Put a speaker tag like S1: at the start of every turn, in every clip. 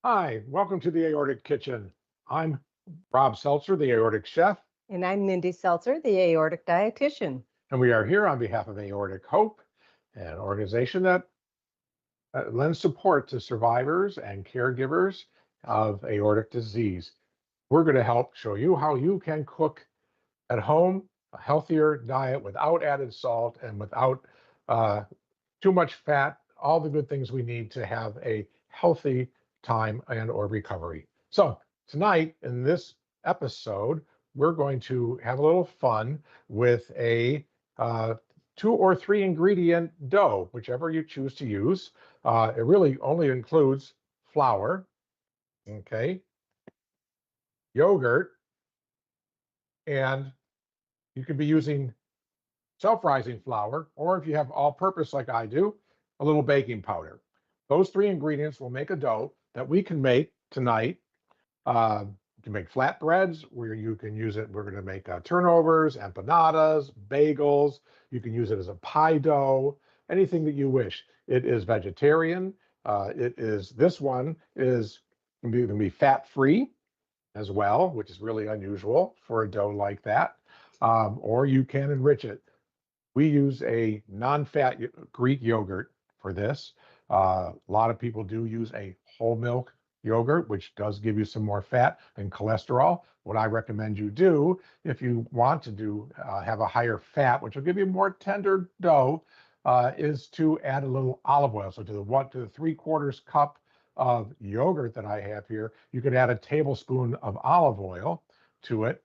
S1: Hi, welcome to the Aortic Kitchen. I'm Rob Seltzer, the Aortic Chef,
S2: And I'm Mindy Seltzer, the aortic dietitian.
S1: and we are here on behalf of Aortic Hope, an organization that lends support to survivors and caregivers of aortic disease. We're going to help show you how you can cook at home a healthier diet without added salt and without uh, too much fat, all the good things we need to have a healthy time and or recovery. So tonight in this episode, we're going to have a little fun with a 2 or 3 ingredient dough, whichever you choose to use. It really only includes flour, okay, yogurt, and you can be using self-rising flour, or if you have all-purpose like I do, a little baking powder. Those 3 ingredients will make a dough that we can make tonight. You can make flatbreads where you can use it. We're going to make turnovers, empanadas, bagels. You can use it as a pie dough, anything that you wish. It is vegetarian. This one is going to be fat-free as well, which is really unusual for a dough like that. Or you can enrich it. We use a non-fat Greek yogurt for this. A lot of people do use a whole milk yogurt, which does give you some more fat and cholesterol. What I recommend you do, if you want to have a higher fat, which will give you more tender dough, is to add a little olive oil. So to the 3/4 cup of yogurt that I have here, you could add a tablespoon of olive oil to it,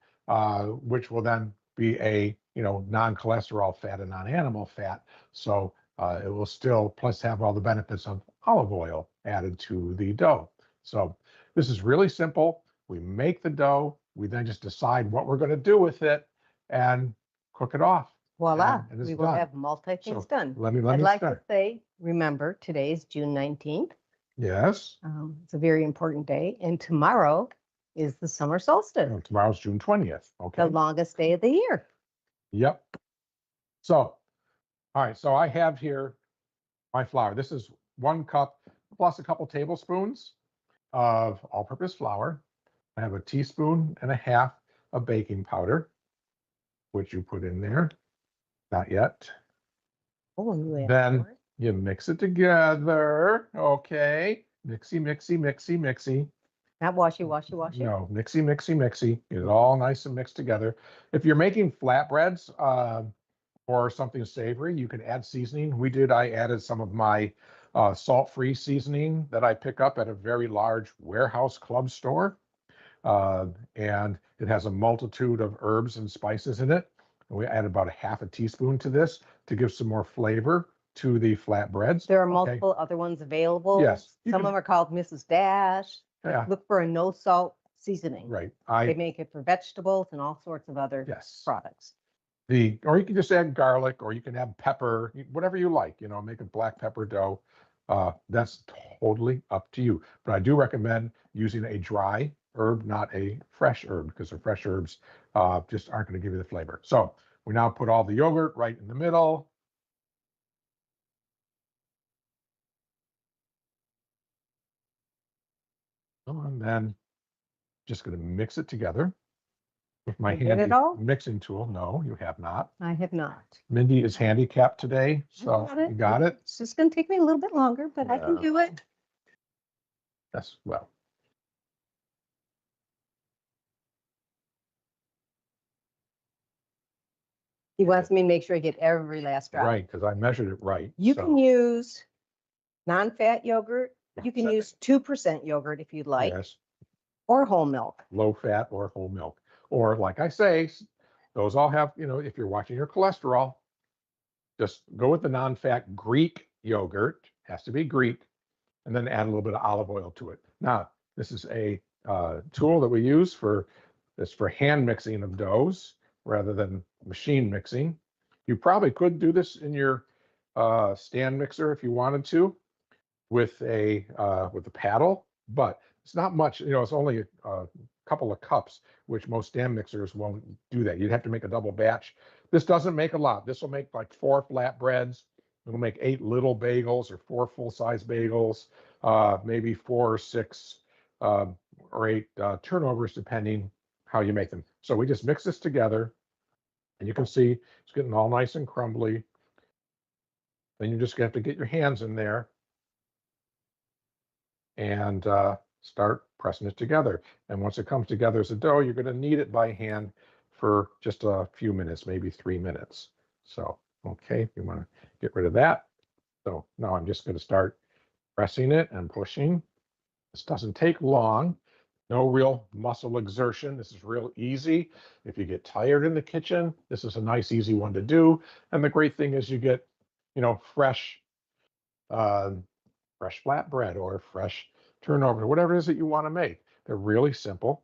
S1: which will then be a non-cholesterol fat and non-animal fat. So it will still plus have all the benefits of olive oil added to the dough. So this is really simple. We make the dough. We then just decide what we're going to do with it and cook it off.
S2: Voila,
S1: And it's
S2: we will
S1: done.
S2: have multi things done.
S1: Let me
S2: I'd like
S1: start.
S2: to say, remember, today is June 19th.
S1: Yes.
S2: It's a very important day. And tomorrow is the summer solstice,
S1: Tomorrow's June 20th. Okay.
S2: the longest day of the year.
S1: Yep. So, all right. So I have here my flour. This is 1 cup plus a couple tablespoons of all-purpose flour. I have a teaspoon and a half of baking powder, which you put in there. Not yet.
S2: Oh,
S1: Then you mix it together. Okay. Mixy, mixy, mixy, mixy.
S2: Not washy, washy, washy.
S1: No, mixy, mixy, mixy. Get it all nice and mixed together. If you're making flatbreads or something savory, you can add seasoning. I added some of my salt-free seasoning that I pick up at a very large warehouse club store. And it has a multitude of herbs and spices in it. And we add about a half a teaspoon to this to give some more flavor to the flatbreads.
S2: There are multiple other ones available.
S1: Yes.
S2: Some of them are called Mrs. Dash.
S1: Yeah.
S2: Look for a no salt seasoning.
S1: Right.
S2: They make it for vegetables and all sorts of other products.
S1: Or you can just add garlic, or you can add pepper, whatever you like, make a black pepper dough. That's totally up to you. But I do recommend using a dry herb, not a fresh herb, because the fresh herbs just aren't going to give you the flavor. So we now put all the yogurt right in the middle. And then just going to mix it together with my handy mixing tool. No, you have not.
S2: I have not.
S1: Mindy is handicapped today, so you got it.
S2: It's just going to take me a little bit longer, but I can do it.
S1: Yes, well.
S2: He wants me to make sure I get every last drop.
S1: Right, because I measured it right.
S2: You can use non-fat yogurt. You can use 2% yogurt if you'd like.
S1: Yes.
S2: Or whole milk.
S1: Low fat or whole milk. Or like I say, those all have, if you're watching your cholesterol, just go with the non-fat Greek yogurt. Has to be Greek. And then add a little bit of olive oil to it. Now, this is a tool that we use for hand mixing of doughs rather than machine mixing. You probably could do this in your stand mixer if you wanted to with a paddle, but it's not much. It's only a couple of cups, which most stand mixers won't do that. You'd have to make a double batch. This doesn't make a lot. This will make like 4 flatbreads. It'll make 8 little bagels or 4 full-size bagels, maybe 4 or 6 or 8 turnovers, depending how you make them. So we just mix this together, and you can see it's getting all nice and crumbly. Then you just have to get your hands in there and start pressing it together. And once it comes together as a dough, you're going to knead it by hand for just a few minutes, maybe 3 minutes. So, okay, you want to get rid of that. So now I'm just going to start pressing it and pushing. This doesn't take long. No real muscle exertion. This is real easy. If you get tired in the kitchen, this is a nice, easy one to do. And the great thing is you get, fresh, uh, fresh flatbread or fresh turnover, whatever it is that you want to make. They're really simple.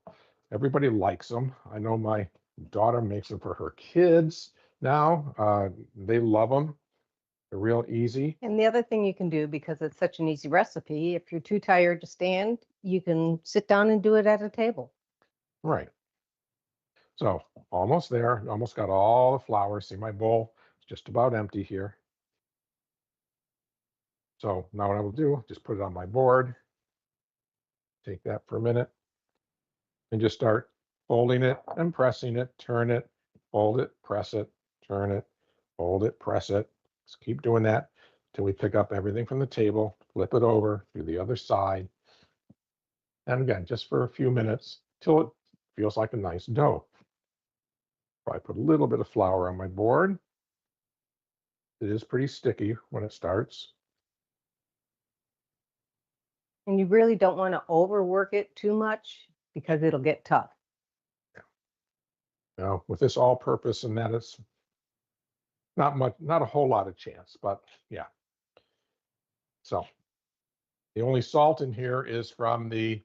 S1: Everybody likes them. I know my daughter makes them for her kids now. They love them. They're real easy.
S2: And the other thing you can do, because it's such an easy recipe, if you're too tired to stand, you can sit down and do it at a table.
S1: Right. So almost there. Almost got all the flour. See, my bowl is just about empty here. So now what I will do, just put it on my board. Take that for a minute and just start folding it and pressing it, turn it, fold it, press it, turn it, fold it, press it. Just keep doing that till we pick up everything from the table, flip it over to the other side. And again, just for a few minutes till it feels like a nice dough. Probably put a little bit of flour on my board. It is pretty sticky when it starts.
S2: And you really don't want to overwork it too much because it'll get tough.
S1: Now, with this all-purpose and that, it's not a whole lot of chance, but yeah. So the only salt in here is from the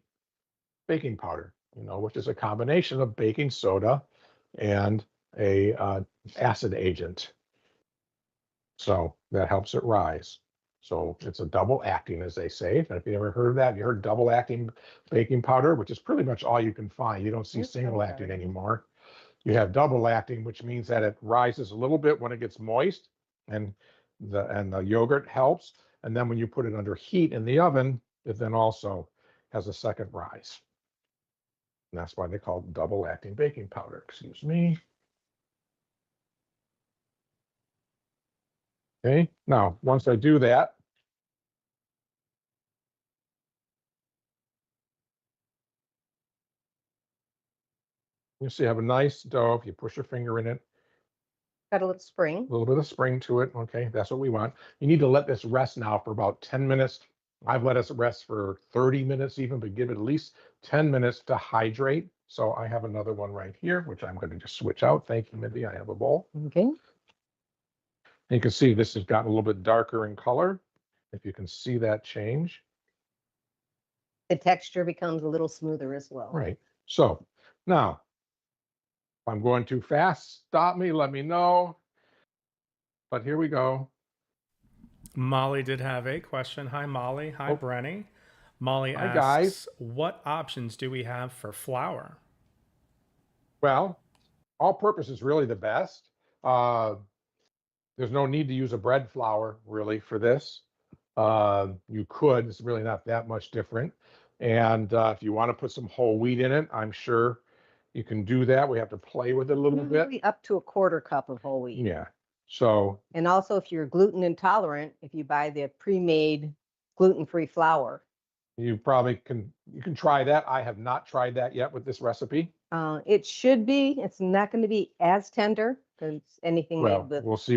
S1: baking powder, which is a combination of baking soda and a acid agent. So that helps it rise. So it's a double acting, as they say. And if you ever heard of that, you heard double acting baking powder, which is pretty much all you can find. You don't see single acting anymore. You have double acting, which means that it rises a little bit when it gets moist, and the yogurt helps. And then when you put it under heat in the oven, it then also has a second rise. And that's why they call it double acting baking powder. Excuse me. Okay, now once I do that, you see I have a nice dough. If you push your finger in it,
S2: Got a little spring.
S1: a little bit of spring to it. Okay, that's what we want. You need to let this rest now for about 10 minutes. I've let it rest for 30 minutes even, but give it at least 10 minutes to hydrate. So I have another one right here, which I'm going to just switch out. Thank you, Mindy. I have a bowl.
S2: Okay.
S1: And you can see this has gotten a little bit darker in color. If you can see that change.
S2: The texture becomes a little smoother as well.
S1: Right. So now, if I'm going too fast, stop me, let me know. But here we go.
S3: Molly did have a question. Hi, Molly. Hi, Brenny. Molly
S1: Hi,
S3: asks,
S1: guys.
S3: what options do we have for flour?
S1: Well, all purpose is really the best. There's no need to use a bread flour really for this. You could, it's really not that much different. And if you want to put some whole wheat in it, I'm sure you can do that. We have to play with it a little bit.
S2: Usually up to a quarter cup of whole wheat.
S1: Yeah. So,
S2: And also, if you're gluten intolerant, if you buy the pre-made gluten-free flour,
S1: you can try that. I have not tried that yet with this recipe.
S2: it should be. It's not going to be as tender because anything
S1: Well,
S2: made with.
S1: we'll see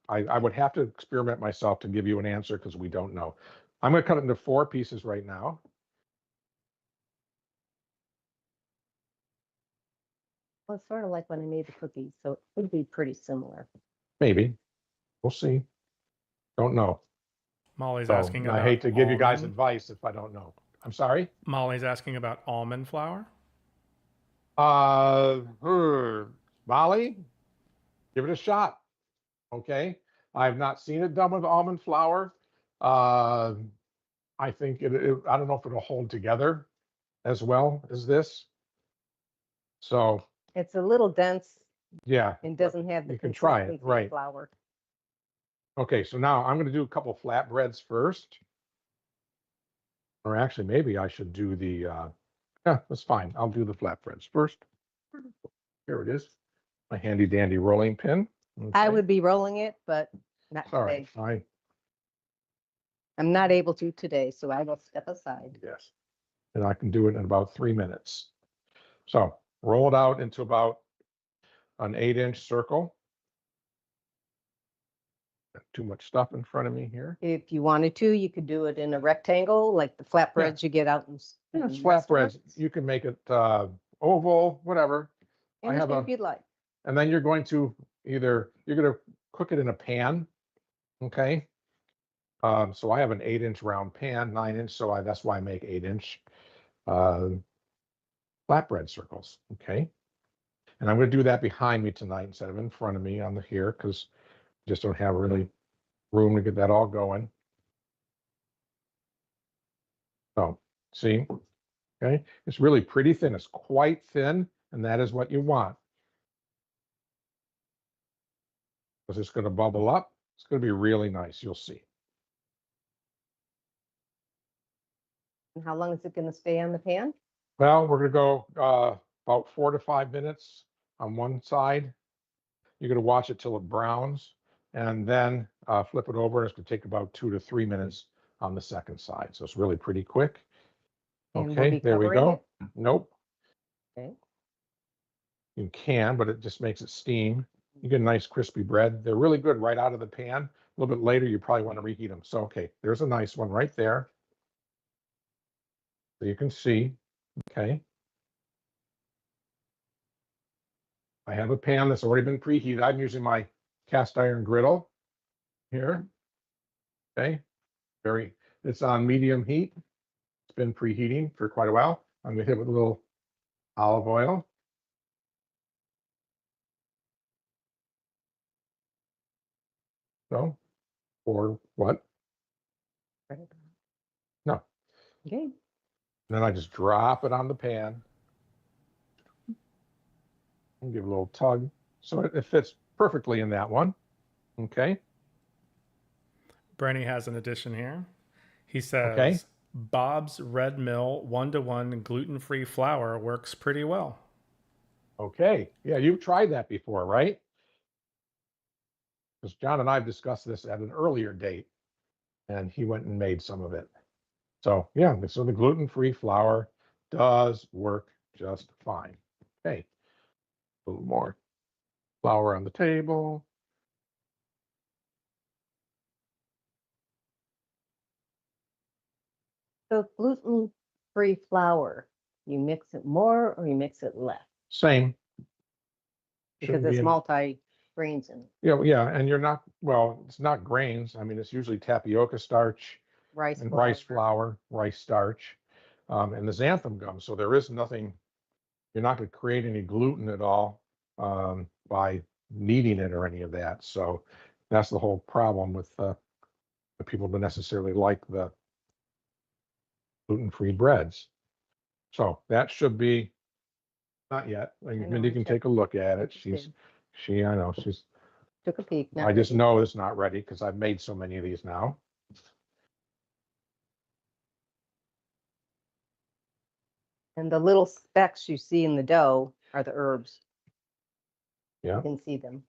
S1: I would have to experiment myself to give you an answer because we don't know. I'm going to cut it into 4 pieces right now.
S2: Well, it's sort of like when I made the cookies, so it would be pretty similar.
S1: Maybe. We'll see. Don't know.
S3: Molly's
S1: So
S3: asking about
S1: I hate to give you guys
S3: almond.
S1: advice if I don't know. I'm sorry.
S3: Molly's asking about almond flour.
S1: Molly, give it a shot. Okay. I have not seen it done with almond flour. I think I don't know if it'll hold together as well as this. So
S2: It's a little dense
S1: yeah,
S2: and doesn't have the
S1: you can try it,
S2: consistency of
S1: right.
S2: flour.
S1: Okay, so now I'm going to do a couple flatbreads first. Or actually, maybe I should do the, yeah, that's fine. I'll do the flatbreads first. Here it is, my handy dandy rolling pin.
S2: I
S1: Okay.
S2: would be rolling it, but not
S1: Sorry,
S2: today. I'm not able to today, so I will step aside.
S1: yes. And I can do it in about 3 minutes. So roll it out into about an 8-inch circle. Got too much stuff in front of me here.
S2: If you wanted to, you could do it in a rectangle, like the flatbreads you get out in.
S1: Yeah, it's
S2: in
S1: flatbreads.
S2: restaurants.
S1: You can make it oval, whatever. I
S2: Any
S1: have
S2: shape
S1: a,
S2: you'd like.
S1: and then you're going to you're going to cook it in a pan. Okay. So I have an 8-inch round pan, 9-inch. So that's why I make 8-inch uh, flatbread circles. Okay. And I'm going to do that behind me tonight instead of in front of me on the here, because just don't have really room to get that all going. So see, okay, it's really pretty thin. It's quite thin, and that is what you want. Because it's going to bubble up. It's going to be really nice. You'll see.
S2: And how long is it going to stay on the pan?
S1: Well, we're going to go about 4 to 5 minutes on one side. You're going to watch it till it browns, and then flip it over. It's going to take about 2 to 3 minutes on the second side. So it's really pretty quick.
S2: And we'll
S1: Okay,
S2: be
S1: there we
S2: covering
S1: go.
S2: it?
S1: Nope.
S2: Okay.
S1: You can, but it just makes it steam. You get a nice crispy bread. They're really good right out of the pan. A little bit later, you probably want to reheat them. So, okay, there's a nice one right there. So you can see, okay. I have a pan that's already been preheated. I'm using my cast iron griddle here. Okay, it's on medium heat. It's been preheating for quite a while. I'm gonna hit it with a little olive oil. So, or what? No.
S2: Okay.
S1: And then I just drop it on the pan and give it a little tug. So it fits perfectly in that one. Okay.
S3: Brenny has an addition here. He
S1: Okay.
S3: says, Bob's Red Mill 1-to-1 gluten-free flour works pretty well.
S1: Okay. Yeah, you've tried that before, right? Because John and I have discussed this at an earlier date, and he went and made some of it. So yeah, so the gluten-free flour does work just fine. Okay. A little more flour on the table.
S2: So gluten-free flour, you mix it more or you mix it less?
S1: Same.
S2: Because
S1: Shouldn't be
S2: it's
S1: an-
S2: multi-grains in it.
S1: yeah, and you're not, well, it's not grains. I mean, it's usually tapioca starch
S2: Rice
S1: and
S2: flour.
S1: rice flour, rice starch, and the xanthan gum. So there is nothing, you're not going to create any gluten at all by kneading it or any of that. So that's the whole problem with the people don't necessarily like the gluten-free breads. So that should be, not yet. Like,
S2: know,
S1: Mindy
S2: I
S1: can
S2: checked.
S1: take a look at it.
S2: Interested.
S1: I know,
S2: Took a peek.
S1: I
S2: Not
S1: just
S2: ready.
S1: know it's not ready because I've made so many of these now.
S2: And the little specks you see in the dough are the herbs.
S1: Yeah.
S2: You can see them.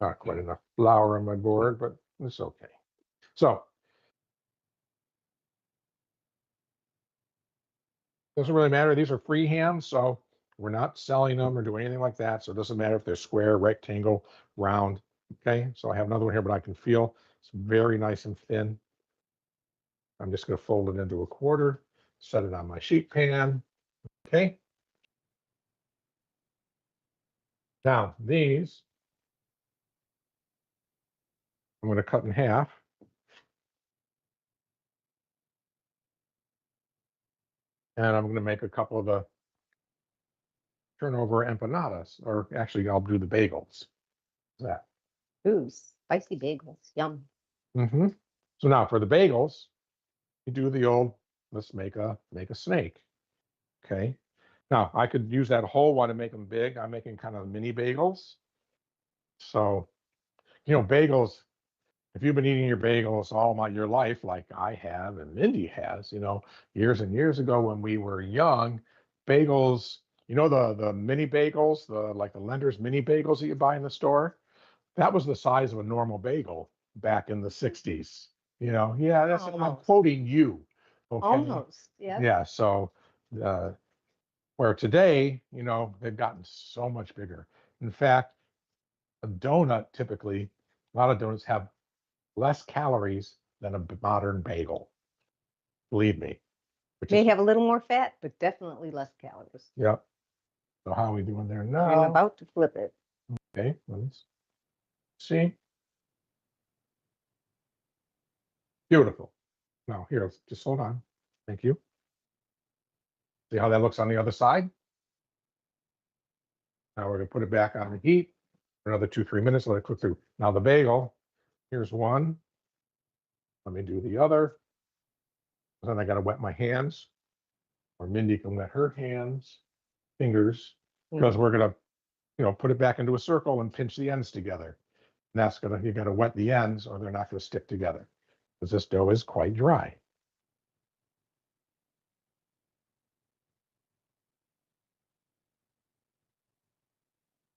S1: Not quite enough flour on my board, but it's okay. So doesn't really matter. These are freehand, so we're not selling them or doing anything like that. So it doesn't matter if they're square, rectangle, round. Okay, so I have another one here, but I can feel it's very nice and thin. I'm just going to fold it into a quarter, set it on my sheet pan. Okay. Now these, I'm going to cut in half. And I'm going to make a couple of the turnover empanadas, or actually I'll do the bagels. That.
S2: Ooh, spicy bagels. Yum.
S1: Mm-hmm. So now for the bagels, you do the old, let's make a snake. Okay. Now, I could use that whole one and make them big. I'm making kind of mini bagels. So, bagels, if you've been eating your bagels your life, like I have and Mindy has, years and years ago when we were young, bagels, the mini bagels, the Lender's mini bagels that you buy in the store, that was the size of a normal bagel back in the 60s. Yeah, I'm
S2: Almost.
S1: quoting you. Okay.
S2: Almost, yeah.
S1: Yeah. So, uh, where today, they've gotten so much bigger. In fact, a donut typically, a lot of donuts have less calories than a modern bagel. Believe me. Which
S2: May
S1: is,
S2: have a little more fat, but definitely less calories.
S1: yep. So how are we doing there
S2: I'm
S1: now?
S2: about to flip it.
S1: Okay, let's see. Beautiful. Now here, just hold on. Thank you. See how that looks on the other side? Now we're gonna put it back on the heat for another 2-3 minutes, let it cook through. Now the bagel, here's one. Let me do the other. Then I gotta wet my hands, or Mindy can wet her fingers, because we're gonna, put it back into a circle and pinch the ends together. And you gotta wet the ends or they're not gonna stick together, because this dough is quite dry.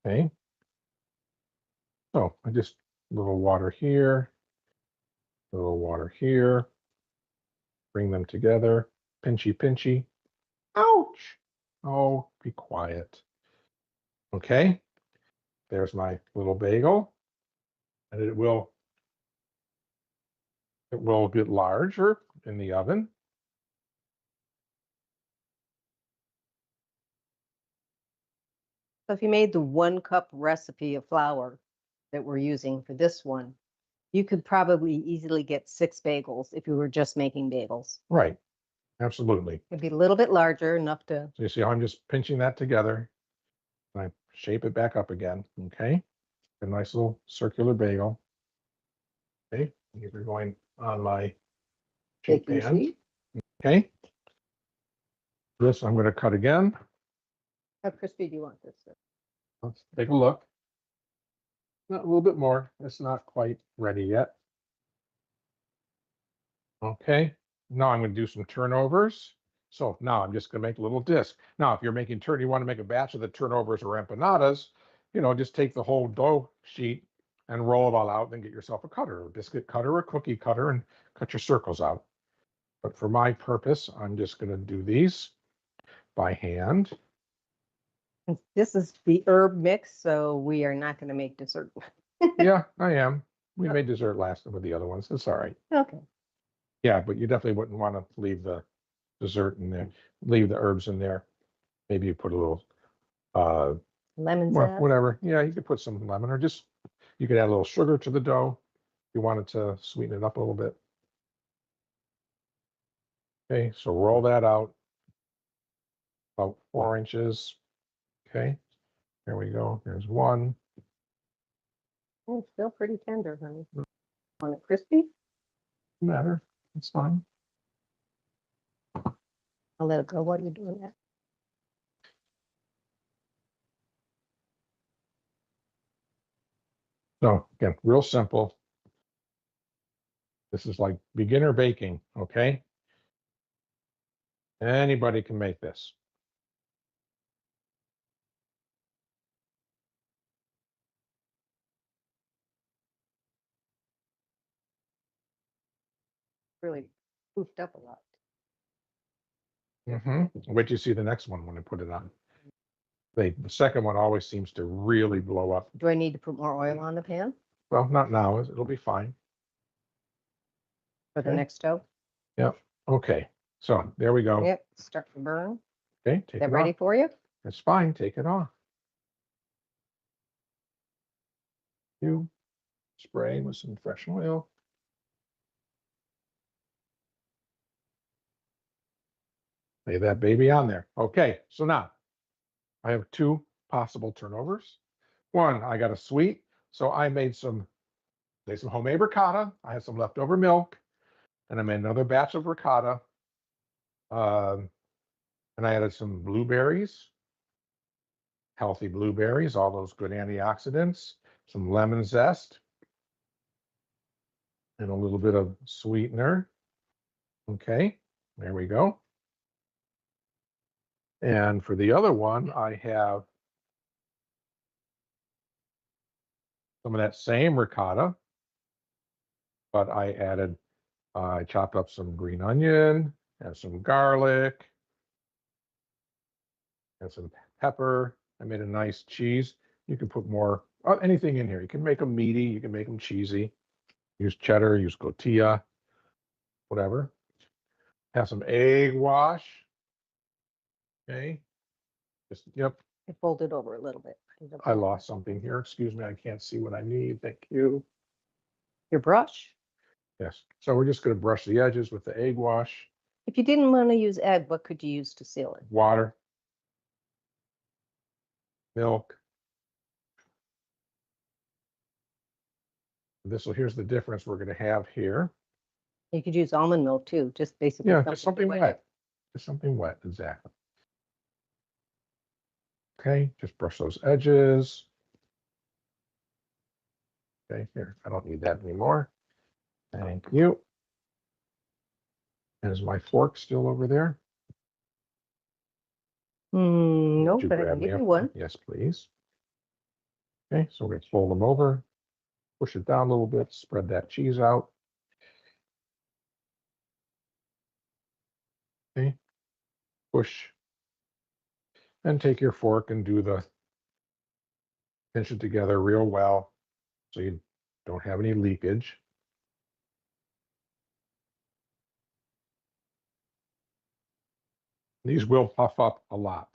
S1: Okay. So I just, a little water here, a little water here, bring them together, pinchy, pinchy. Ouch. Oh, be quiet. Okay. There's my little bagel, and it will get larger in the oven.
S2: So if you made the 1 cup recipe of flour that we're using for this one, you could probably easily get 6 bagels if you were just making bagels.
S1: Right. Absolutely.
S2: It'd be a little bit larger, enough to,
S1: So you see how I'm just pinching that together. And I shape it back up again. Okay. A nice little circular bagel. Okay. These are going on my sheet
S2: baking
S1: pan.
S2: sheet.
S1: Okay. This I'm going to cut again.
S2: How crispy do you want this?
S1: Let's take a look. A little bit more. It's not quite ready yet. Okay. Now I'm going to do some turnovers. So now I'm just going to make a little disc. Now, if you're you want to make a batch of the turnovers or empanadas, just take the whole dough sheet and roll it all out, then get yourself a cutter, a biscuit cutter, or a cookie cutter, and cut your circles out. But for my purpose, I'm just going to do these by hand.
S2: This is the herb mix, so we are not going to make dessert.
S1: Yeah, I am. We made dessert last with the other ones. It's all right.
S2: Okay.
S1: Yeah, but you definitely wouldn't want to leave the dessert in there, leave the herbs in there. Maybe you put a little,
S2: Lemon
S1: well,
S2: zest.
S1: whatever. Yeah, you could put some lemon, or just, you could add a little sugar to the dough if you wanted to sweeten it up a little bit. Okay, so roll that out about 4 inches. Okay, there we go. There's one.
S2: Oh, it's still pretty tender, honey. Want it crispy?
S1: Matter. It's fine.
S2: I'll let it go while you're doing that.
S1: So again, real simple. This is like beginner baking. Okay, anybody can make this.
S2: Really poofed up a lot.
S1: Wait till you see the next one when I put it on. The second one always seems to really blow up.
S2: Do I need to put more oil on the pan
S1: Well, not now. It'll be fine.
S2: for the
S1: Okay.
S2: next dough?
S1: Yep. Okay. So there we go.
S2: Yep, start to burn.
S1: Okay.
S2: Is
S1: Take
S2: that
S1: it
S2: ready
S1: off.
S2: for you?
S1: It's fine. Take it off. You spray with some fresh oil. Lay that baby on there. Okay. So now I have 2 possible turnovers. One, I got a sweet. So I made some homemade ricotta. I had some leftover milk, and I made another batch of ricotta. Um, And I added some blueberries, healthy blueberries, all those good antioxidants, some lemon zest, and a little bit of sweetener. Okay, there we go. And for the other one, I have some of that same ricotta, but I chopped up some green onion and some garlic and some pepper. I made a nice cheese. You can put more, anything in here. You can make them meaty, you can make them cheesy. Use cheddar, use tortilla, whatever. Have some egg wash. Okay. Just, yep,
S2: I folded over a little bit.
S1: I lost something here. Excuse me, I can't see what I need. Thank you.
S2: Your brush.
S1: Yes. So we're just going to brush the edges with the egg wash,
S2: If you didn't want to use egg, what could you use to seal it?
S1: water, milk. Here's the difference we're going to have here.
S2: You could use almond milk too, just basically.
S1: Yeah, just something
S2: wet.
S1: wet. Just something wet, exactly. Okay, just brush those edges. Okay, here, I don't need that anymore. Thank you. And is my fork still over there?
S2: No,
S1: Would you
S2: but I
S1: grab
S2: can
S1: me
S2: give
S1: a
S2: you one.
S1: fork? Yes, please. Okay, so we're going to fold them over, push it down a little bit, spread that cheese out. Okay, push, and take your fork and pinch it together real well so you don't have any leakage. These will puff up a lot.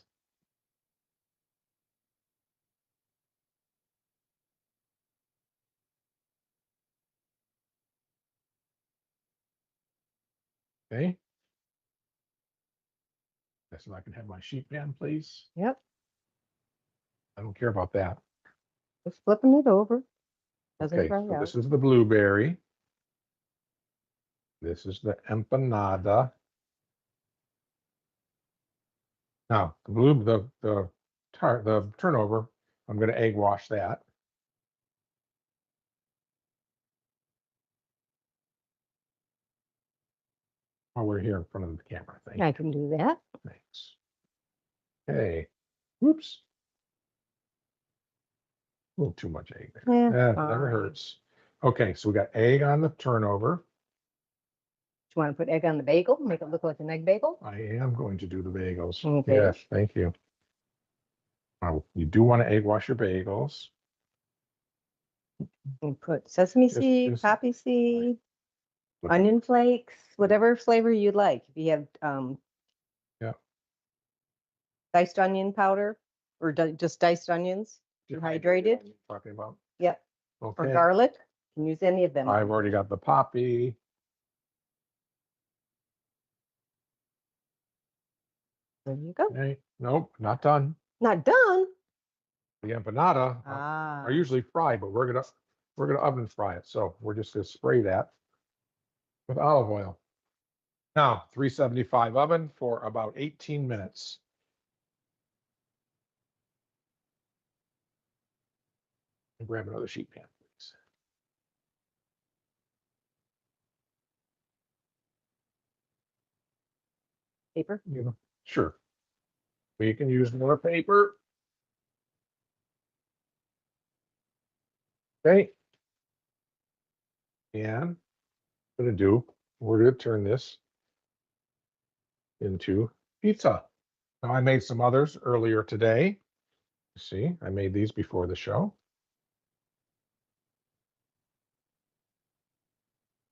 S1: Okay. Yes, and I can have my sheet pan, please.
S2: Yep,
S1: I don't care about that.
S2: just flipping it over. Doesn't
S1: Okay,
S2: dry
S1: so
S2: out.
S1: this is the blueberry. This is the empanada. Now, the turnover, I'm going to egg wash that. While we're here in front of the camera. Thank
S2: I
S1: you.
S2: can do that.
S1: Thanks. Okay. Whoops. A little too much egg there.
S2: Yeah,
S1: Never
S2: fine.
S1: hurts. Okay, so we got egg on the turnover.
S2: Do you want to put egg on the bagel? Make it look like an egg bagel?
S1: I am going to do the bagels.
S2: Okay.
S1: Yes, thank you. You do want to egg wash your bagels.
S2: And put sesame
S1: Just-
S2: seed,
S1: just-
S2: poppy seed,
S1: Look,
S2: onion flakes, whatever flavor you like. If you have
S1: Yeah.
S2: diced onion powder or just diced onions, dehydrated.
S1: Talking about.
S2: Yep. Or
S1: Okay.
S2: garlic. You can use any of them.
S1: I've already got the poppy.
S2: There you go.
S1: Okay. Nope, not done.
S2: Not done.
S1: The empanada
S2: Ah.
S1: are usually fried, but we're gonna oven fry it. So we're just gonna spray that with olive oil. Now, 375 oven for about 18 minutes. Grab another sheet pan, please.
S2: Paper.
S1: Sure. We can use more paper. Okay. And we're gonna turn this into pizza. Now I made some others earlier today. See, I made these before the show.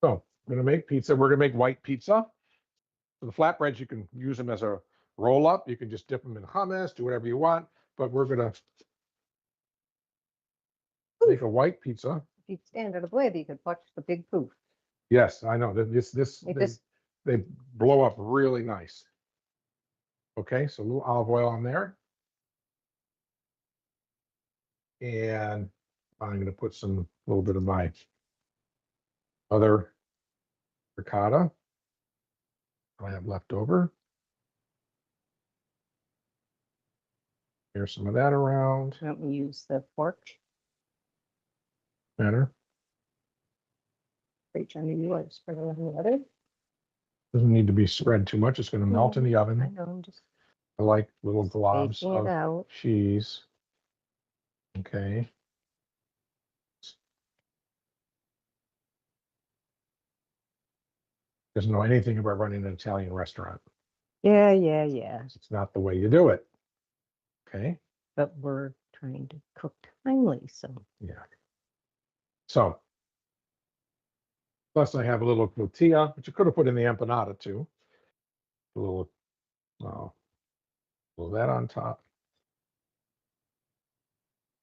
S1: So I'm gonna make pizza. We're gonna make white pizza. So the flatbreads, you can use them as a roll up. You can just dip them in hummus, do whatever you want. But we're gonna make a white pizza.
S2: If you stand out of the way, you could watch the big poof.
S1: Yes, I know. They blow up really nice. Okay, so a little olive oil on there. And I'm going to put a little bit of my other ricotta I have left over. Here's some of that around.
S2: Let me use the fork.
S1: Better.
S2: Reach under you or spread it on the other.
S1: Doesn't need to be spread too much. It's going to melt in the
S2: I
S1: oven.
S2: know, I'm just
S1: I like little globs
S2: spacing it
S1: of
S2: out.
S1: cheese. Okay. Doesn't know anything about running an Italian restaurant.
S2: Yeah, yeah, yeah.
S1: It's not the way you do it. Okay.
S2: But we're trying to cook timely, so.
S1: Yeah. So, plus I have a little tortilla, which you could have put in the empanada too. A little, that on top.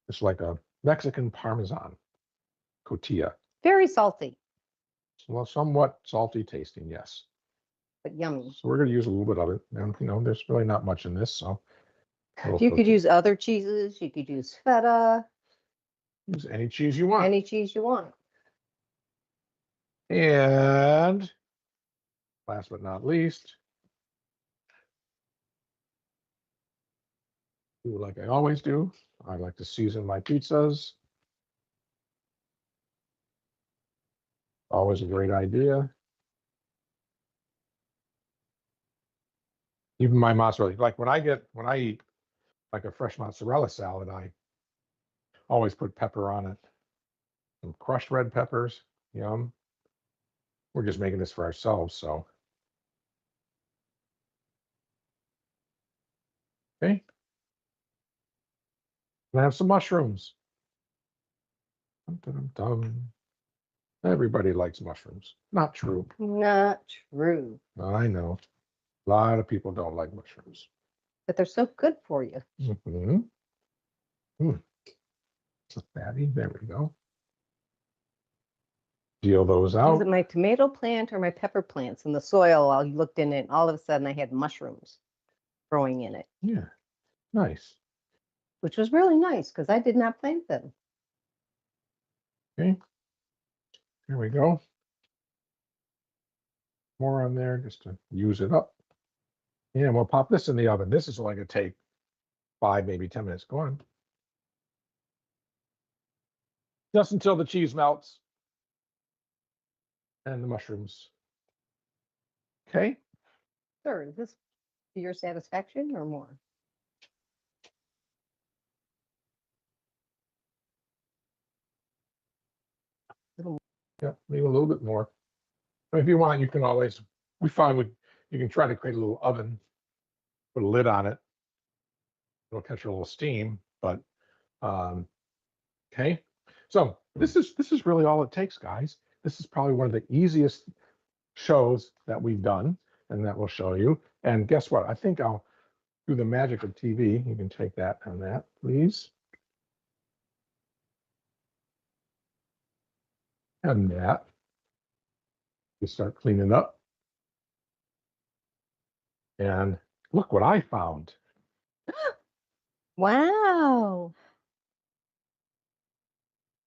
S1: It's like a Mexican Parmesan tortilla.
S2: Very salty,
S1: Well, somewhat salty tasting, yes.
S2: but yummy.
S1: So we're going to use a little bit of it. And, there's really not much in this, so.
S2: You could use other cheeses. You could use feta,
S1: Use any cheese you want.
S2: any cheese you want.
S1: And last but not least, do like I always do. I like to season my pizzas. Always a great idea. Even my mozzarella, like when I eat like a fresh mozzarella salad, I always put pepper on it. Some crushed red peppers, yum. We're just making this for ourselves, so. Okay. And I have some mushrooms. Dum, dum, dum. Everybody likes mushrooms. Not true.
S2: Not true,
S1: I know. A lot of people don't like mushrooms.
S2: but they're so good for you.
S1: Mm-hmm. It's a fatty. There we go. Deal those
S2: Was
S1: out.
S2: it my tomato plant or my pepper plants in the soil? I looked in it, and all of a sudden I had mushrooms growing in it,
S1: Yeah. Nice.
S2: which was really nice because I did not plant them.
S1: Okay. Here we go. More on there just to use it up. Yeah, we'll pop this in the oven. This is only going to take 5, maybe 10 minutes. Go on. Just until the cheese melts and the mushrooms. Okay.
S2: Sir, is this to your satisfaction or more?
S1: Yeah, maybe a little bit more. But if you want, you can always, we find you can try to create a little oven, put a lid on it. It'll catch a little steam, but okay. So this is really all it takes, guys. This is probably one of the easiest shows that we've done and that we'll show you. And guess what? I think I'll do the magic of TV. You can take that and that, please. And that. You start cleaning up. And look what I found.
S2: Wow.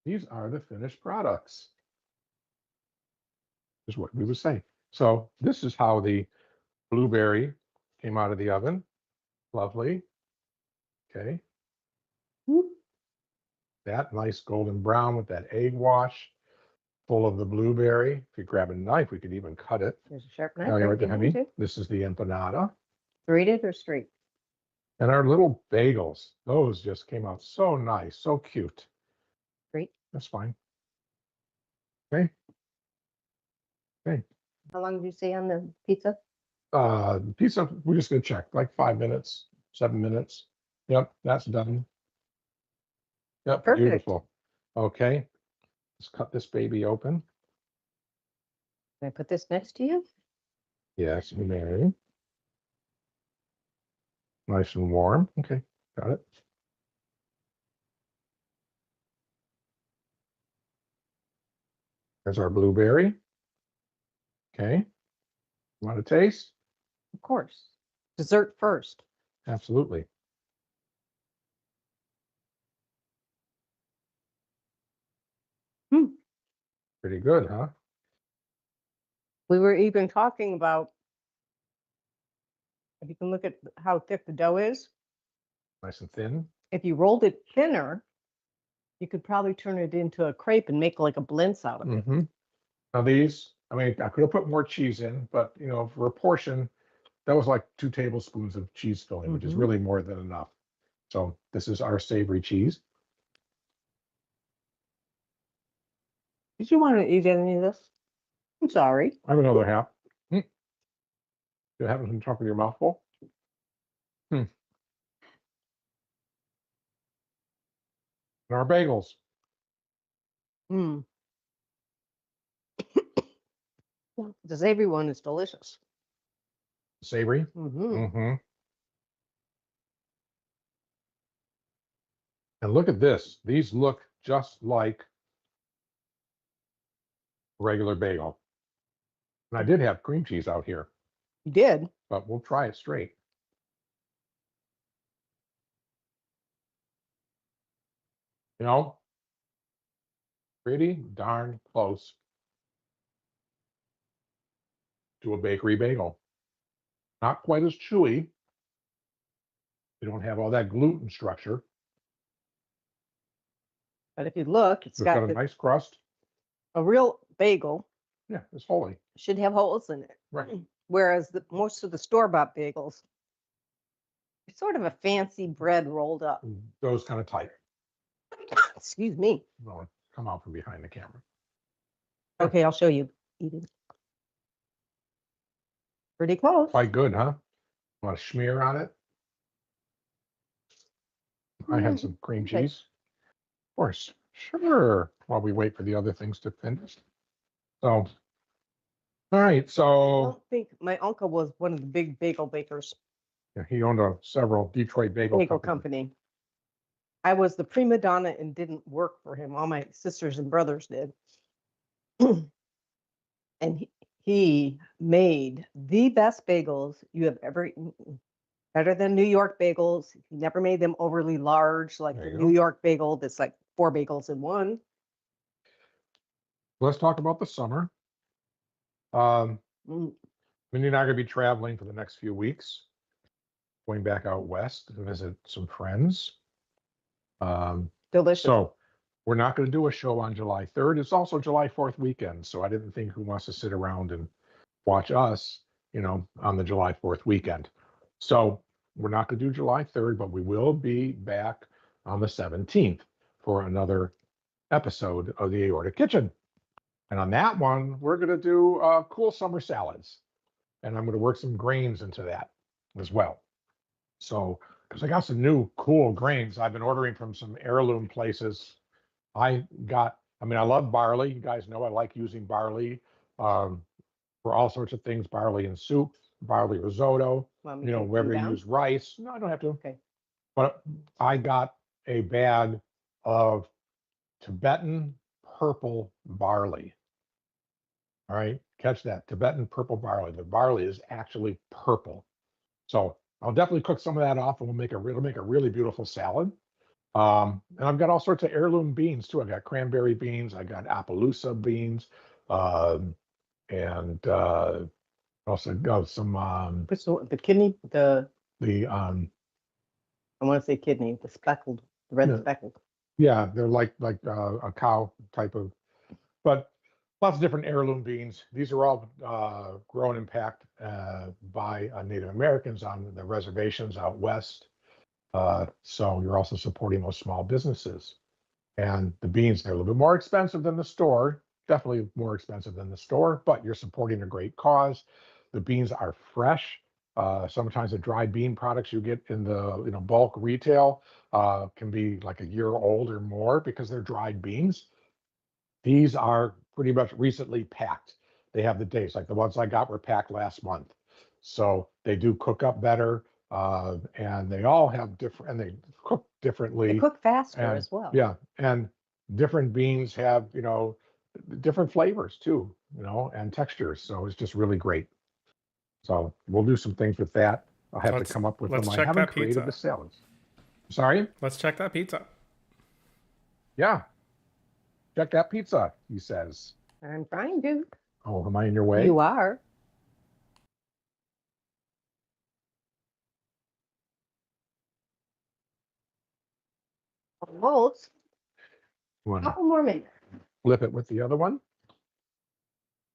S1: These are the finished products. Is what we would say. So this is how the blueberry came out of the oven. Lovely. Okay. That nice golden brown with that egg wash full of the blueberry. If you grab a knife, we could even cut it.
S2: There's a sharp knife
S1: Oh, yeah,
S2: right
S1: right there,
S2: behind
S1: honey.
S2: you.
S1: This is the empanada.
S2: Grated or straight?
S1: And our little bagels. Those just came out so nice, so cute.
S2: Straight.
S1: That's fine. Okay. Okay.
S2: How long did you say on the pizza?
S1: Pizza, we're just gonna check, like 5 minutes, 7 minutes. Yep, that's done. Yep,
S2: Perfect.
S1: beautiful. Okay, let's cut this baby open.
S2: Can I put this next to you?
S1: Yes, Mary. Nice and warm. Okay, got it. There's our blueberry. Okay, want a taste?
S2: Of course. Dessert first.
S1: Absolutely.
S2: Hmm.
S1: Pretty good, huh?
S2: We were even talking about, if you can look at how thick the dough is,
S1: Nice and thin.
S2: If you rolled it thinner, you could probably turn it into a crepe and make like a blintz out of it.
S1: Mm-hmm. Now these, I mean, I could have put more cheese in, but you know, for a portion, that was like 2 tablespoons of cheese filling, which is
S2: Mhm.
S1: really more than enough. So this is our savory cheese.
S2: Did you want to eat any of this? I'm sorry.
S1: I have another half. You're having some trouble in your mouth full? And our bagels.
S2: Mm. The savory one is delicious.
S1: Savory.
S2: Mm-hmm.
S1: Mm-hmm. And look at this. These look just like a regular bagel. And I did have cream cheese out here,
S2: You did.
S1: but we'll try it straight. You know, pretty darn close to a bakery bagel. Not quite as chewy. They don't have all that gluten structure.
S2: But if you look, it's
S1: It's got
S2: got
S1: a nice crust.
S2: a real bagel
S1: Yeah, it's holy.
S2: should have holes in it.
S1: Right.
S2: Whereas most of the store-bought bagels, it's sort of a fancy bread rolled up.
S1: Those kind of tight.
S2: Excuse me.
S1: No, come out from behind the camera.
S2: Okay, I'll show you eating. Pretty close.
S1: Quite good, huh? Want to smear on it? I had some cream
S2: Okay.
S1: cheese. Of course. Sure. While we wait for the other things to finish. So, all right.
S2: I
S1: So
S2: don't think my uncle was one of the big bagel bakers.
S1: yeah, he owned several Detroit bagel
S2: Bagel
S1: companies.
S2: company. I was the prima donna and didn't work for him. All my sisters and brothers did. And he made the best bagels you have ever eaten. Better than New York bagels. He never made them overly large, like
S1: There
S2: the
S1: you
S2: New
S1: go.
S2: York bagel that's like 4 bagels in one.
S1: Let's talk about the summer. Um,
S2: Mm,
S1: Mindy and I are going to be traveling for the next few weeks, going back out west to visit some friends.
S2: delicious.
S1: So we're not going to do a show on July 3rd. It's also July 4th weekend. So I didn't think who wants to sit around and watch us, you know, on the July 4th weekend. So we're not going to do July 3rd, but we will be back on the 17th for another episode of the Aortic Kitchen. And on that one, we're going to do cool summer salads. And I'm going to work some grains into that as well. So, because I got some new cool grains I've been ordering from some heirloom places. I mean, I love barley. You guys know I like using barley for all sorts of things, barley in soup, barley risotto,
S2: Want me
S1: you
S2: to
S1: know,
S2: take them
S1: wherever you
S2: down?
S1: use rice. No, I don't have to.
S2: Okay.
S1: But I got a bag of Tibetan purple barley. All right, catch that. Tibetan purple barley. The barley is actually purple. So I'll definitely cook some of that off and we'll make a really beautiful salad. And I've got all sorts of heirloom beans too. I got cranberry beans, I got Appaloosa beans, and also got some
S2: What's the kidney?
S1: the
S2: I want to say kidney, the speckled, the red
S1: Yeah.
S2: speckled.
S1: yeah, they're like a cow type of, but lots of different heirloom beans. These are all grown and packed by Native Americans on the reservations out west. So you're also supporting those small businesses. And the beans, they're a little bit more expensive than the store, definitely more expensive than the store, but you're supporting a great cause. The beans are fresh. Sometimes the dry bean products you get in the bulk retail can be like a year old or more because they're dried beans. These are pretty much recently packed. They have the dates, like the ones I got were packed last month. So they do cook up better, and they all have different, and they cook differently.
S2: They cook faster
S1: And
S2: as well.
S1: yeah, and different beans have, different flavors too, and textures. So it's just really great. So we'll do some things with that. I'll have to come up with
S3: let's
S1: them. I
S3: check
S1: haven't
S3: that
S1: created
S3: pizza.
S1: the salads. Sorry?
S3: Let's check that pizza.
S1: Yeah. Check that pizza, he says.
S2: I'm trying to.
S1: Oh, am I in your way?
S2: You are. Almost.
S1: You want to
S2: Couple more minutes.
S1: flip it with the other one?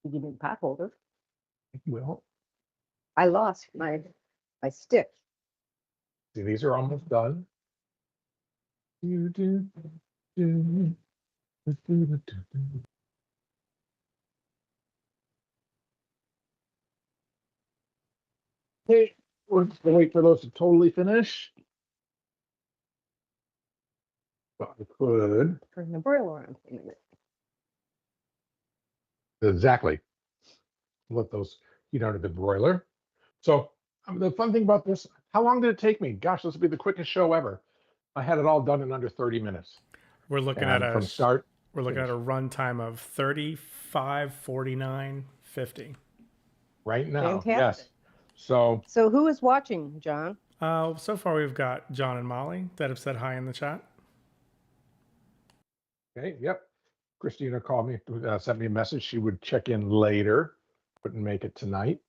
S2: You give me the pot holder.
S1: Well,
S2: I lost my stick.
S1: see, these are almost done. Do, do, do, do, do, do, do. Okay, we're just gonna wait for those to totally finish. But I could.
S2: Turn the broiler on for a minute.
S1: Exactly. Let those heat under the broiler. So the fun thing about this, how long did it take me? Gosh, this will be the quickest show ever. I had it all done in under 30 minutes.
S3: We're looking
S1: And
S3: at
S1: from start,
S3: we're looking at
S1: finish.
S3: a run time of 35:49:50.
S1: Right now.
S2: Fantastic.
S1: Yes. So
S2: So who is watching, John?
S3: So far we've got John and Molly that have said hi in the chat.
S1: okay, yep. Christina called me, sent me a message. She would check in later. Couldn't make it tonight.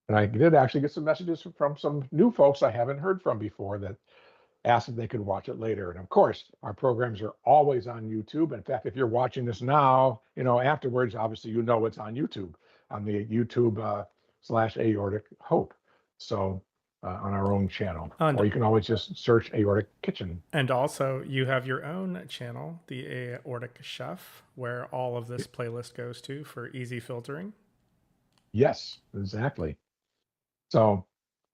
S1: And I did actually get some messages from some new folks I haven't heard from before that asked if they could watch it later. And of course, our programs are always on YouTube. In fact, if you're watching this now, afterwards, obviously, it's on YouTube, on the YouTube / Aortic Hope. So on our own channel,
S3: And-
S1: or you can always just search Aortic Kitchen.
S3: And also, you have your own channel, the Aortic Chef, where all of this playlist goes to for easy filtering.
S1: Yes, exactly. So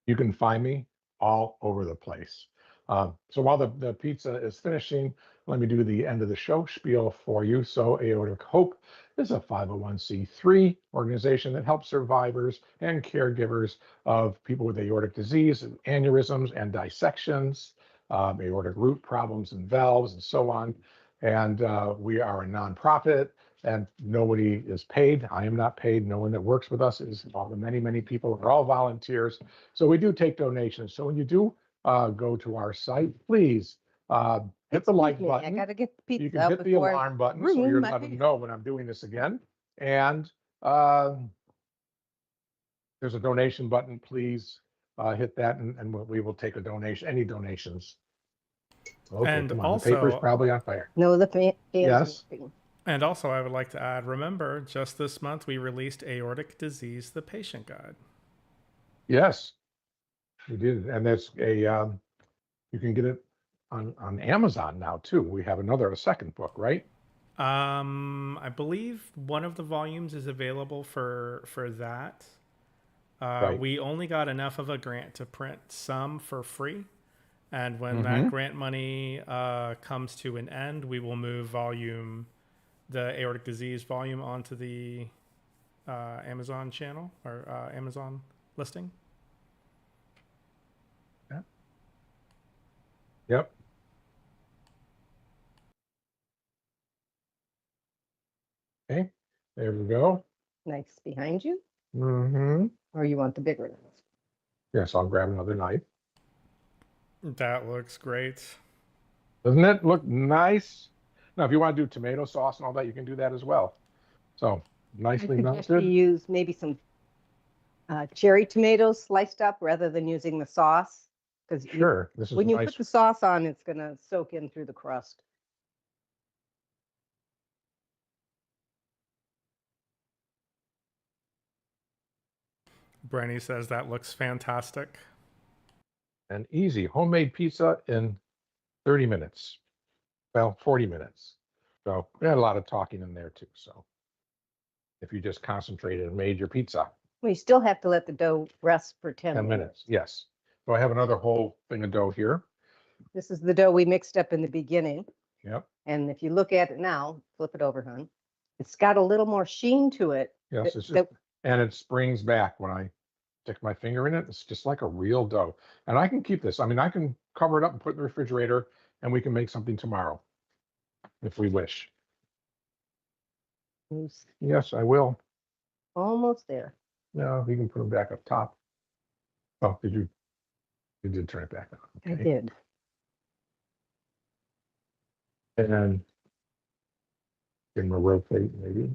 S1: you can find me all over the place. So while the pizza is finishing, let me do the end of the show spiel for you. So Aortic Hope is a 501c3 organization that helps survivors and caregivers of people with aortic disease and aneurysms and dissections, aortic root problems and valves and so on. And we are a nonprofit and nobody is paid. I am not paid. No one that works with us is. All the many, many people are all volunteers. So we do take donations. So when you do go to our site, please hit the like
S2: Excuse me, I
S1: button.
S2: gotta get the pizza
S1: You can
S2: out
S1: hit the
S2: before I
S1: alarm button so
S2: ruin
S1: you're
S2: my
S1: let them
S2: pizza.
S1: know when I'm doing this again. And there's a donation button. Please hit that, and we will take a donation. Any donations? Okay,
S3: And
S1: come on. The paper's
S3: also-
S1: probably on fire.
S2: No, the fans
S1: Yes.
S2: are working.
S3: And also, I would like to add, remember, just this month we released Aortic Disease, the Patient Guide.
S1: Yes, we did, and there's a you can get it on Amazon now too. We have a second book, right?
S3: I believe one of the volumes is available for that.
S1: Right.
S3: We only got enough of a grant to print some for free. And when that grant money comes to an end, we will move the aortic disease volume onto the Amazon channel or Amazon listing.
S1: Yep. Okay, there we go.
S2: Nice behind you,
S1: Mm-hmm.
S2: or you want the bigger one?
S1: Yes, I'll grab another knife.
S3: That looks great.
S1: Doesn't it look nice? Now, if you want to do tomato sauce and all that, you can do that as well. So
S2: I
S1: nicely
S2: suggest you
S1: melted.
S2: use maybe some cherry tomatoes sliced up rather than using the sauce. Because
S1: Sure, this is
S2: when you
S1: nice.
S2: put the sauce on, it's gonna soak in through the crust.
S3: Brenny says that looks fantastic.
S1: And easy homemade pizza in 30 minutes. Well, 40 minutes. So we had a lot of talking in there too. So if you just concentrated and made your pizza,
S2: Well, you still have to let the dough rest for 10
S1: 10 minutes. Yes. So I have another whole thing of dough here.
S2: This is the dough we mixed up in the beginning.
S1: Yep.
S2: And if you look at it now, flip it over, hon. It's got a little more sheen to it.
S1: Yes.
S2: that-
S1: It's just, and it springs back when I stick my finger in it. It's just like a real dough. And I can keep this. I mean, I can cover it up and put it in the refrigerator and we can make something tomorrow if we wish.
S2: who's
S1: Yes, I will.
S2: almost there.
S1: No, we can put them back up top. Oh, you did turn it back on.
S2: I
S1: Okay.
S2: did.
S1: And then give them a rotate maybe.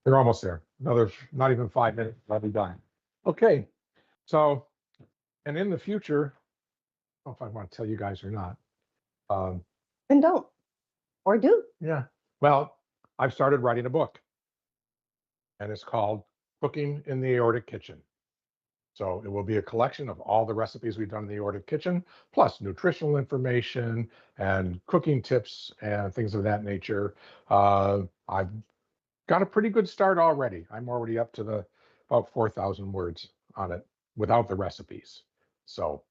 S1: They're almost there. Another, not even 5 minutes, I'll be done. Okay, so, and in the future, know if I want to tell you guys or not. Um,
S2: And don't, or do.
S1: yeah. Well, I've started writing a book, and it's called Cooking in the Aortic Kitchen. So it will be a collection of all the recipes we've done in the Aortic Kitchen, plus nutritional information and cooking tips and things of that nature. I've got a pretty good start already. I'm already up to about 4,000 words on it without the recipes. So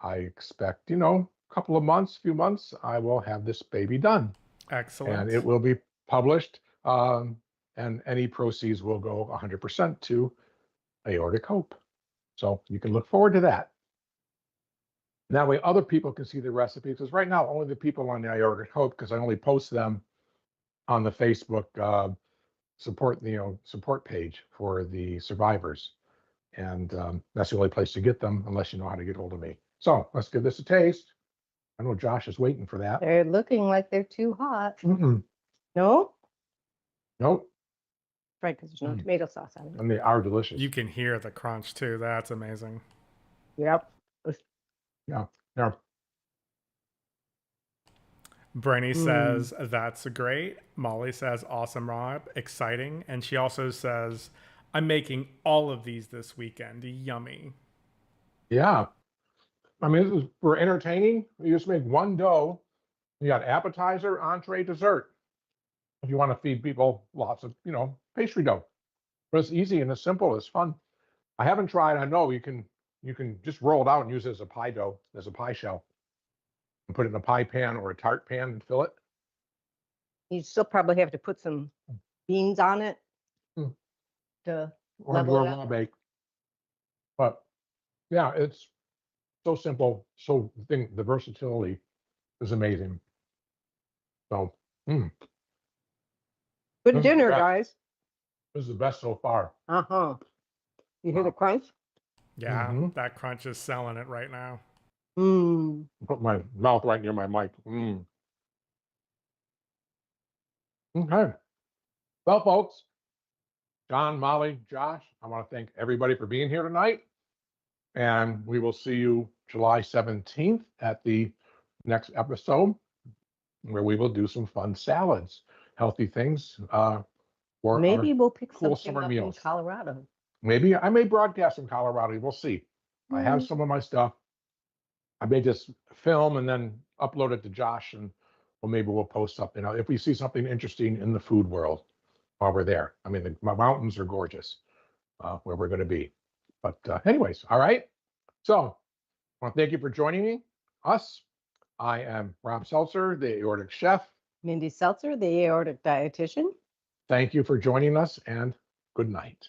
S1: I expect, a couple of months, few months, I will have this baby done.
S3: Excellent.
S1: And it will be published. And any proceeds will go 100% to Aortic Hope. So you can look forward to that. That way other people can see the recipes, because right now only the people on the Aortic Hope, because I only post them on the Facebook support page for the survivors. And that's the only place to get them unless you know how to get hold of me. So let's give this a taste. I know Josh is waiting for that.
S2: They're looking like they're too hot.
S1: Mm-mm.
S2: No?
S1: Nope.
S2: Right, because there's no tomato sauce on it.
S1: And they are delicious.
S3: You can hear the crunch too. That's amazing.
S2: Yep.
S1: Yeah. Yeah.
S3: Brenny says, that's great. Molly says, awesome, Rob. Exciting. And she also says, I'm making all of these this weekend. Yummy.
S1: Yeah. I mean, for entertaining. You just make one dough. You got appetizer, entree, dessert. If you want to feed people lots of, pastry dough. But it's easy and it's simple. It's fun. I haven't tried. I know you can just roll it out and use it as a pie dough, as a pie shell, and put it in a pie pan or a tart pan and fill it.
S2: You still probably have to put some beans on it
S1: Hmm.
S2: to
S1: Or
S2: level
S1: do a
S2: it up.
S1: raw bake. But yeah, it's so simple. So the versatility is amazing. So
S2: Good
S1: This is
S2: dinner,
S1: the best.
S2: guys.
S1: this is the best so far.
S2: Uh-huh. You hear the crunch?
S3: Yeah,
S1: Mhm.
S3: that crunch is selling it right now.
S2: Mmm.
S1: Put my mouth right near my mic. Okay. Well, folks, John, Molly, Josh, I want to thank everybody for being here tonight. And we will see you July 17th at the next episode, where we will do some fun salads, healthy things for
S2: Maybe
S1: our
S2: we'll pick
S1: cool
S2: something
S1: summer
S2: up
S1: meals.
S2: in Colorado.
S1: Maybe I may broadcast in Colorado. We'll see. I have some of my stuff. I may just film and then upload it to Josh, and maybe we'll post something. If we see something interesting in the food world while we're there. I mean, the mountains are gorgeous where we're going to be. But anyways, all right. So I want to thank you for joining us. I am Rob Seltzer, the Aortic Chef.
S2: Mindy Seltzer, the aortic dietitian.
S1: Thank you for joining us, and good night.